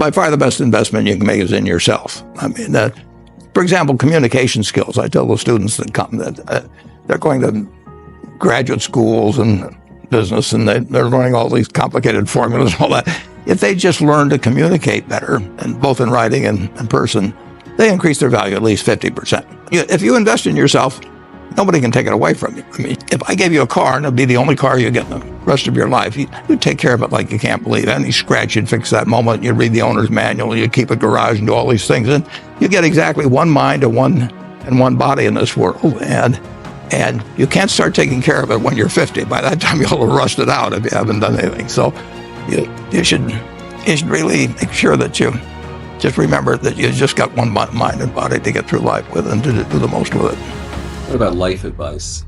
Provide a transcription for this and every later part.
by far the best investment you can make is in yourself. I mean, for example, communication skills. I tell the students that come that they're going to graduate schools and business, and they're learning all these complicated formulas and all that. If they just learn to communicate better, and both in writing and in person, they increase their value at least 50%. If you invest in yourself, nobody can take it away from you. I mean, if I gave you a car and it'd be the only car you get in the rest of your life, you'd take care of it like you can't believe. Any scratch, you'd fix that moment. You'd read the owner's manual. You'd keep a garage and do all these things. And you get exactly one mind and one body in this world. And you can't start taking care of it when you're 50. By that time, you'll have rusted out if you haven't done anything. So you should really make sure that you just remember that you just got one mind and body to get through life with and to do the most with it. What about life advice?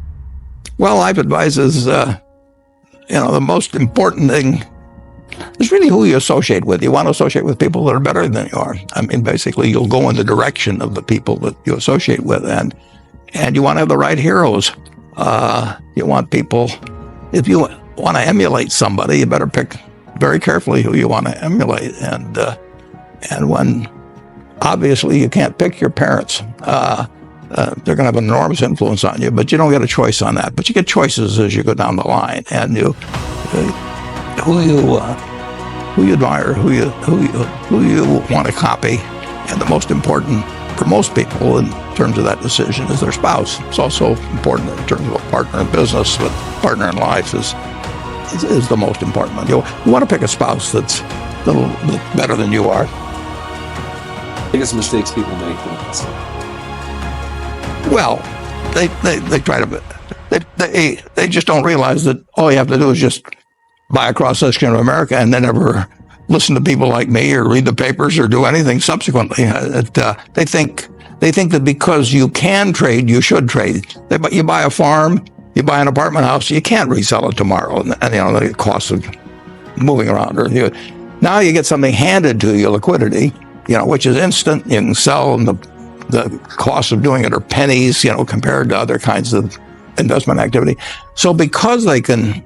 Well, life advice is, the most important thing is really who you associate with. You want to associate with people that are better than you are. I mean, basically, you'll go in the direction of the people that you associate with, and you want to have the right heroes. You want people, if you want to emulate somebody, you better pick very carefully who you want to emulate. And when, obviously, you can't pick your parents. They're going to have an enormous influence on you, but you don't get a choice on that. But you get choices as you go down the line, and who you admire, who you want to copy, and the most important for most people in terms of that decision is their spouse. It's also important in terms of a partner in business, but partner in life is the most important one. You want to pick a spouse that's a little bit better than you are. Biggest mistakes people make. Well, they try to, they just don't realize that all you have to do is just buy a cross-section of America and then never listen to people like me or read the papers or do anything subsequently. They think that because you can trade, you should trade. You buy a farm, you buy an apartment house, you can't resell it tomorrow, and the cost of moving around. Now you get something handed to you, liquidity, which is instant. You can sell, and the cost of doing it are pennies, compared to other kinds of investment activity. So because they can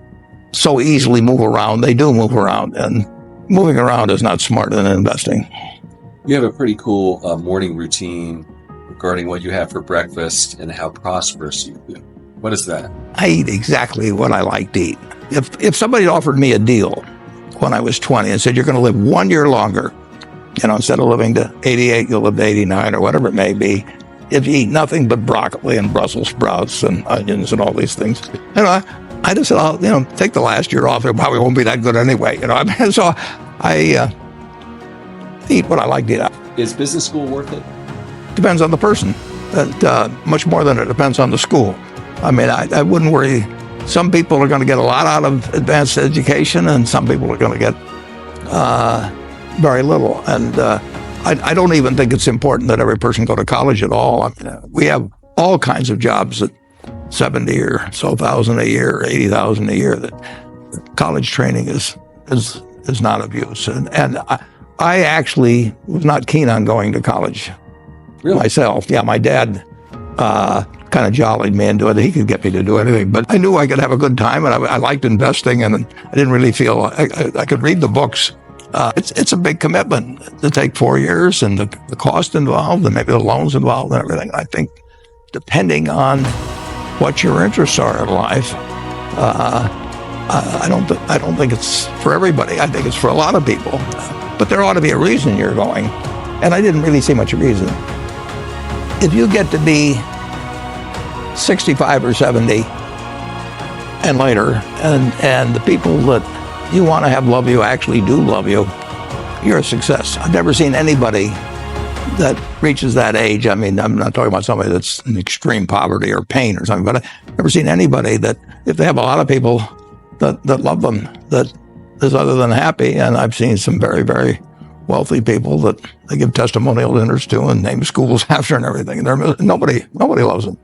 so easily move around, they do move around, and moving around is not smarter than investing. You have a pretty cool morning routine regarding what you have for breakfast and how prosperous you feel. What is that? I eat exactly what I like to eat. If somebody offered me a deal when I was 20 and said, you're going to live 1 year longer, instead of living to 88, you'll live to 89 or whatever it may be, if you eat nothing but broccoli and Brussels sprouts and onions and all these things, I just said, I'll, take the last year off. It probably won't be that good anyway. So I eat what I like to eat. Is business school worth it? Depends on the person. Much more than it depends on the school. I mean, I wouldn't worry. Some people are going to get a lot out of advanced education, and some people are going to get very little. And I don't even think it's important that every person go to college at all. I mean, we have all kinds of jobs at 70 or so thousand a year, 80,000 a year. That college training is not of use. And I actually was not keen on going to college myself. Yeah, my dad kind of jollied me into it. He could get me to do anything, but I knew I could have a good time, and I liked investing, and I didn't really feel I could read the books. It's a big commitment to take 4 years, and the cost involved, and maybe the loans involved, and everything. I think depending on what your interests are in life, I don't think it's for everybody. I think it's for a lot of people, but there ought to be a reason you're going, and I didn't really see much reason. If you get to be 65 or 70 and later, and the people that you want to have love you actually do love you, you're a success. I've never seen anybody that reaches that age. I mean, I'm not talking about somebody that's in extreme poverty or pain or something, but I've never seen anybody that, if they have a lot of people that love them, that is other than happy. And I've seen some very, very wealthy people that they give testimonial dinners to and name schools after and everything. Nobody loves them.